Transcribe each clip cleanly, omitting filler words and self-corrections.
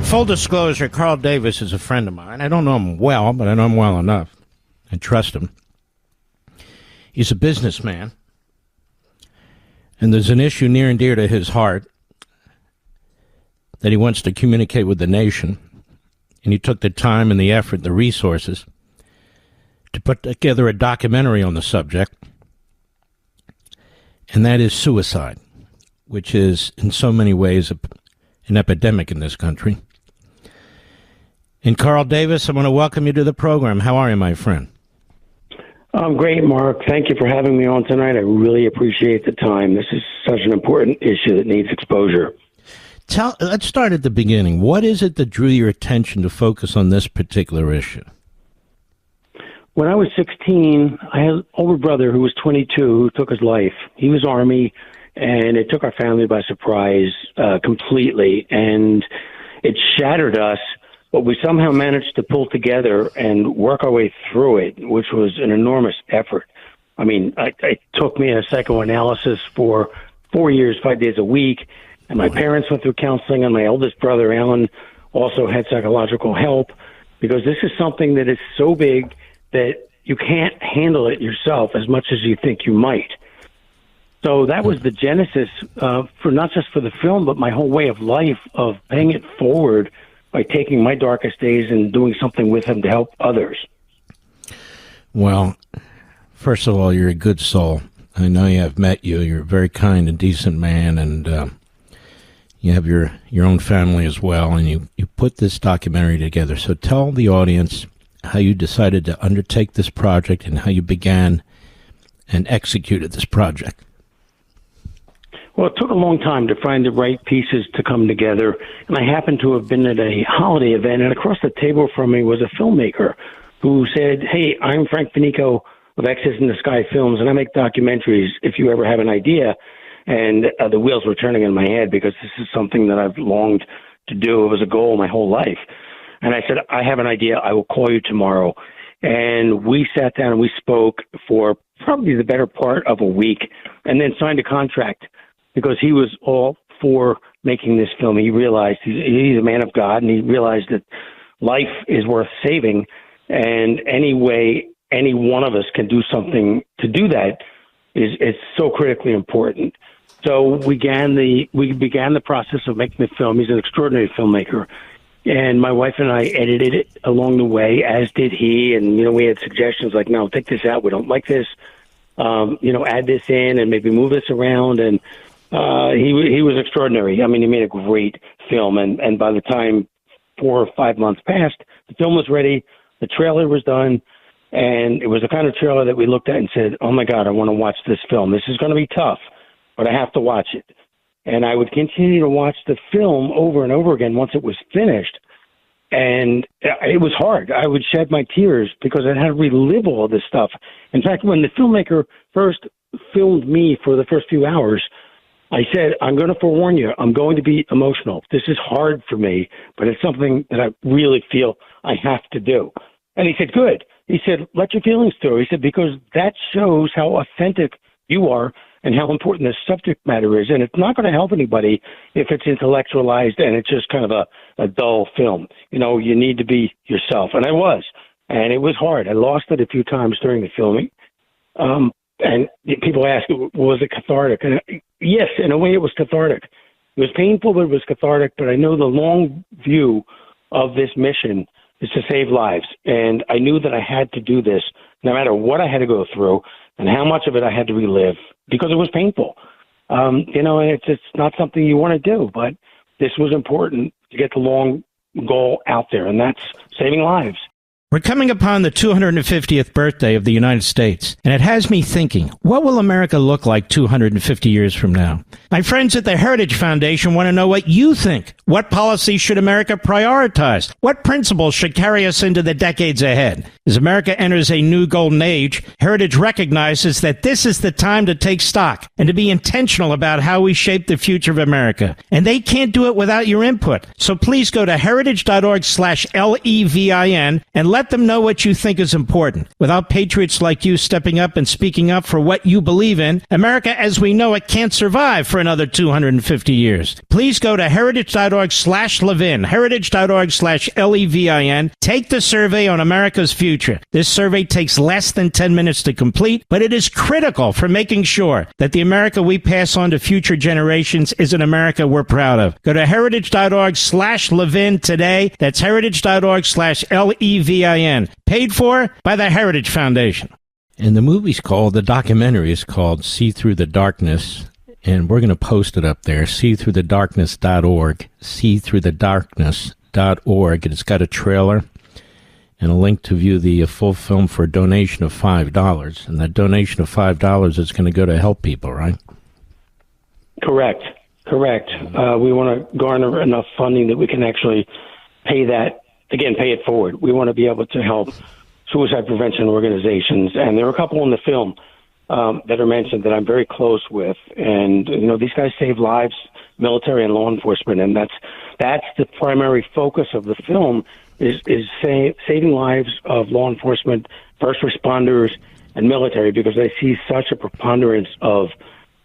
Full disclosure, Carl Davis is a friend of mine. I don't know him well, but I know him well enough. I trust him. He's a businessman, and there's an issue near and dear to his heart that he wants to communicate with the nation, and he took the time and the effort, the resources, to put together a documentary on the subject, and that is suicide, which is in so many ways an epidemic in this country. And Carl Davis, I want to welcome you to the program. How are you, my friend? I'm great, Mark. Thank you for having me on tonight. I really appreciate the time. This is such an important issue that needs exposure. Let's start at the beginning. What is it that drew your attention to focus on this particular issue? When I was 16, I had an older brother who was 22 who took his life. He was Army, and it took our family by surprise completely, and it shattered us. But we somehow managed to pull together and work our way through it, which was an enormous effort. I mean, it took me a psychoanalysis for 4 years, 5 days a week, and my parents went through counseling, and my eldest brother, Alan, also had psychological help, because this is something that is so big that you can't handle it yourself as much as you think you might. So that was the genesis for not just for the film, but my whole way of life, of paying it forward by taking my darkest days and doing something with them to help others. Well, first of all, you're a good soul. I know you have met you. You're a very kind and decent man, and you have your own family as well, and you put this documentary together. So tell the audience how you decided to undertake this project and how you began and executed this project. Well, it took a long time to find the right pieces to come together, and I happened to have been at a holiday event, and across the table from me was a filmmaker who said, "Hey, I'm Frank Finico of X's in the Sky Films, and I make documentaries if you ever have an idea." And the wheels were turning in my head, because this is something that I've longed to do. It was a goal my whole life. And I said, "I have an idea. I will call you tomorrow." And we sat down and we spoke for probably the better part of a week, and then signed a contract, because he was all for making this film. He realized he's a man of God, and he realized that life is worth saving, and any way any one of us can do something to do that is so critically important. So we began the process of making the film. He's an extraordinary filmmaker, and my wife and I edited it along the way, as did he. And we had suggestions like, "No, take this out. We don't like this. Add this in, and maybe move this around." And he was extraordinary. I mean, he made a great film, and by the time 4 or 5 months passed, the film was ready, the trailer was done, and it was the kind of trailer that we looked at and said, "Oh my God, I want to watch this film. This is going to be tough, but I have to watch it." And I would continue to watch the film over and over again once it was finished, and it was hard. I would shed my tears because I had to relive all this stuff. In fact, when the filmmaker first filmed me for the first few hours, I said, "I'm going to forewarn you, I'm going to be emotional. This is hard for me, but it's something that I really feel I have to do." And he said, "Good." He said, "Let your feelings through." He said, "Because that shows how authentic you are and how important the subject matter is. And it's not going to help anybody if it's intellectualized and it's just kind of a dull film. You need to be yourself." And I was. And it was hard. I lost it a few times during the filming. And people ask, was it cathartic? And yes, in a way it was cathartic. It was painful, but it was cathartic. But I know the long view of this mission is to save lives. And I knew that I had to do this no matter what I had to go through and how much of it I had to relive, because it was painful. And it's not something you want to do. But this was important to get the long goal out there, and that's saving lives. We're coming upon the 250th birthday of the United States, and it has me thinking, what will America look like 250 years from now? My friends at the Heritage Foundation want to know what you think. What policies should America prioritize? What principles should carry us into the decades ahead? As America enters a new golden age, Heritage recognizes that this is the time to take stock and to be intentional about how we shape the future of America. And they can't do it without your input. So please go to heritage.org/LEVIN and let them know what you think is important. Without patriots like you stepping up and speaking up for what you believe in, America as we know it can't survive for another 250 years. Please go to heritage.org/Levin, heritage.org/Levin. Take the survey on America's future. This survey takes less than 10 minutes to complete, but it is critical for making sure that the America we pass on to future generations is an America we're proud of. Go to heritage.org/Levin today. That's heritage.org/Levin. Paid for by the Heritage Foundation. And the documentary is called See Through the Darkness, and we're going to post it up there, seethroughthedarkness.org, seethroughthedarkness.org, and it's got a trailer and a link to view the full film for a donation of $5, and that donation of $5 is going to go to help people, right? Correct. We want to garner enough funding that we can actually pay it forward. We want to be able to help suicide prevention organizations, and there are a couple in the film that are mentioned that I'm very close with, and these guys save lives, military and law enforcement, and that's the primary focus of the film is saving lives of law enforcement, first responders, and military, because they see such a preponderance of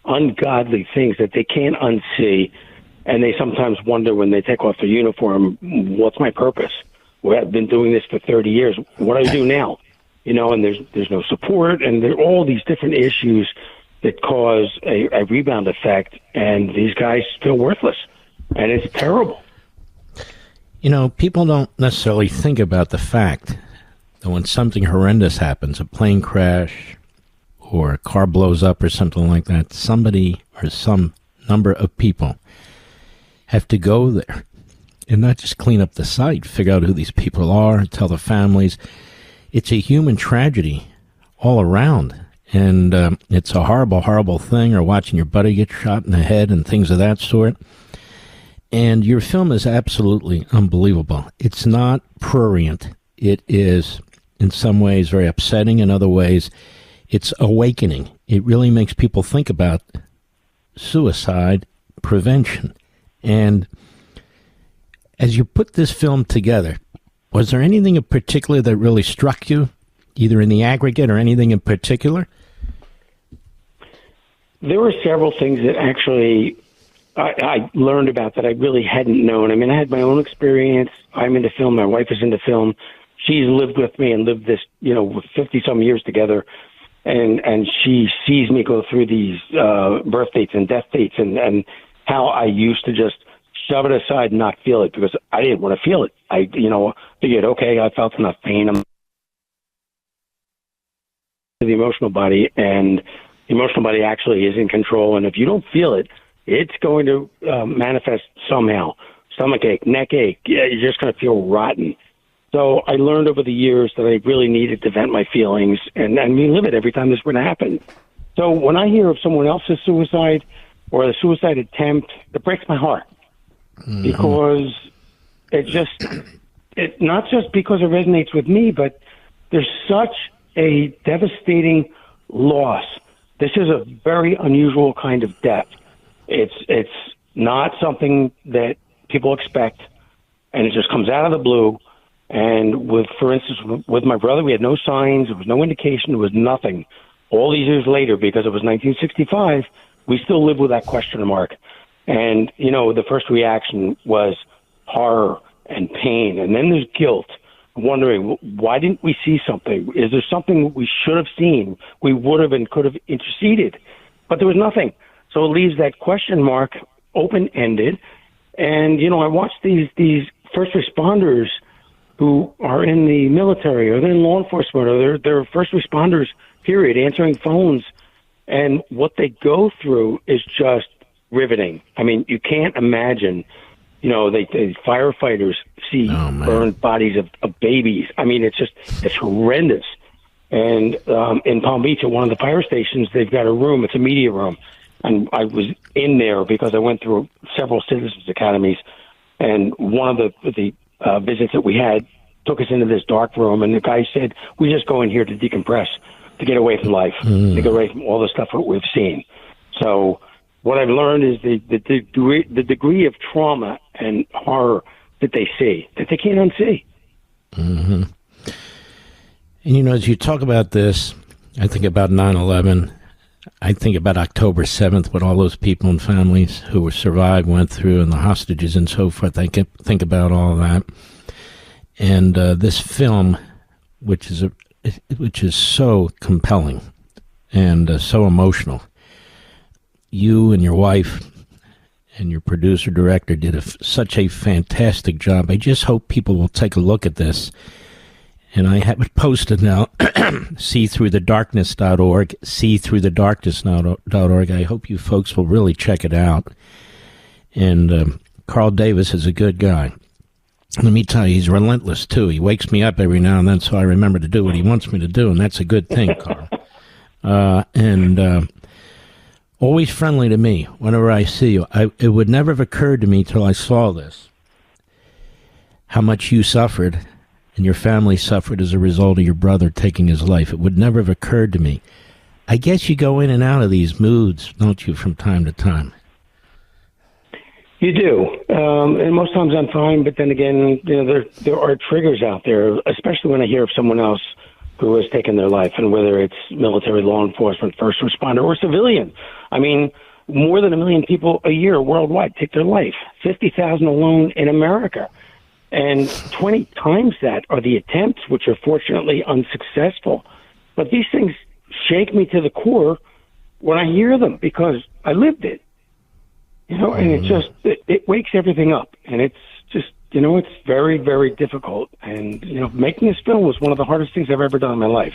ungodly things that they can't unsee, and they sometimes wonder when they take off their uniform, what's my purpose? Well, I've been doing this for 30 years. What do I do now? And there's no support, and there are all these different issues that cause a rebound effect, and these guys feel worthless, and it's terrible. People don't necessarily think about the fact that when something horrendous happens, a plane crash or a car blows up or something like that, somebody or some number of people have to go there and not just clean up the site, figure out who these people are, tell the families. It's a human tragedy all around, and it's a horrible, horrible thing, or watching your buddy get shot in the head and things of that sort. And your film is absolutely unbelievable. It's not prurient. It is, in some ways, very upsetting. In other ways, it's awakening. It really makes people think about suicide prevention. And as you put this film together, was there anything in particular that really struck you, either in the aggregate or anything in particular? There were several things that actually I learned about that I really hadn't known. I mean, I had my own experience. I'm into film. My wife is into film. She's lived with me and lived this, 50-some years together. And she sees me go through these birth dates and death dates and how I used to just shove it aside and not feel it because I didn't want to feel it. I, figured, okay, I felt enough pain. I'm the emotional body, and the emotional body actually is in control. And if you don't feel it, it's going to manifest somehow. Stomach ache, neck ache. Yeah, you're just going to feel rotten. So I learned over the years that I really needed to vent my feelings and relive it every time this would happen. So when I hear of someone else's suicide or a suicide attempt, it breaks my heart. Mm-hmm. Because it not just because it resonates with me, but there's such a devastating loss. This is a very unusual kind of death. It's not something that people expect, and it just comes out of the blue. And for instance, with my brother, we had no signs. There was no indication. There was nothing. All these years later, because it was 1965, we still live with that question mark. And, the first reaction was horror and pain. And then there's guilt, wondering, why didn't we see something? Is there something we should have seen? We would have and could have interceded. But there was nothing. So it leaves that question mark open-ended. And, I watch these first responders who are in the military or they're in law enforcement or they're first responders, period, answering phones. And what they go through is just riveting. I mean, you can't imagine, they firefighters see burned bodies of babies. I mean, it's horrendous. And in Palm Beach at one of the fire stations, they've got a room. It's a media room. And I was in there because I went through several citizens academies. And one of the visits that we had took us into this dark room. And the guy said, we just go in here to decompress, to get away from life, to get away from all the stuff that we've seen. So what I've learned is the degree of trauma and horror that they see, that they can't unsee. Mm-hmm. And, you know, as you talk about this, I think about 9/11. I think about October 7th, what all those people and families who were survived went through, and the hostages and so forth. I think about all of that. And this film, which is so compelling and so emotional. You and your wife and your producer-director did such a fantastic job. I just hope people will take a look at this. And I have it posted now, seethroughthedarkness.org, seethroughthedarkness.org. I hope you folks will really check it out. And Carl Davis is a good guy. Let me tell you, he's relentless, too. He wakes me up every now and then so I remember to do what he wants me to do, and that's a good thing, Carl. Always friendly to me whenever I see you. It would never have occurred to me till I saw this, how much you suffered and your family suffered as a result of your brother taking his life. It would never have occurred to me. I guess you go in and out of these moods, don't you, from time to time? You do. And most times I'm fine, but then again, you know, there are triggers out there, especially when I hear of someone else who has taken their life, and whether it's military, law enforcement, first responder, or civilian. I mean, more than 1 million people a year worldwide take their life, 50,000 alone in America. And 20 times that are the attempts, which are fortunately unsuccessful. But these things shake me to the core when I hear them, because I lived it. You know, and it wakes everything up. And it's just, you know, it's very, very difficult. And, you know, making this film was one of the hardest things I've ever done in my life.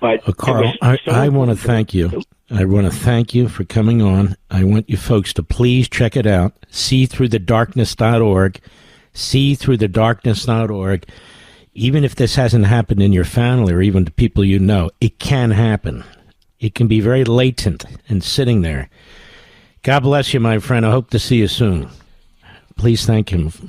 But Carl, I want to thank you. I want to thank you for coming on. I want you folks to please check it out. seethroughthedarkness.org. seethroughthedarkness.org. Even if this hasn't happened in your family or even to people you know, it can happen. It can be very latent and sitting there. God bless you, my friend. I hope to see you soon. Please thank him.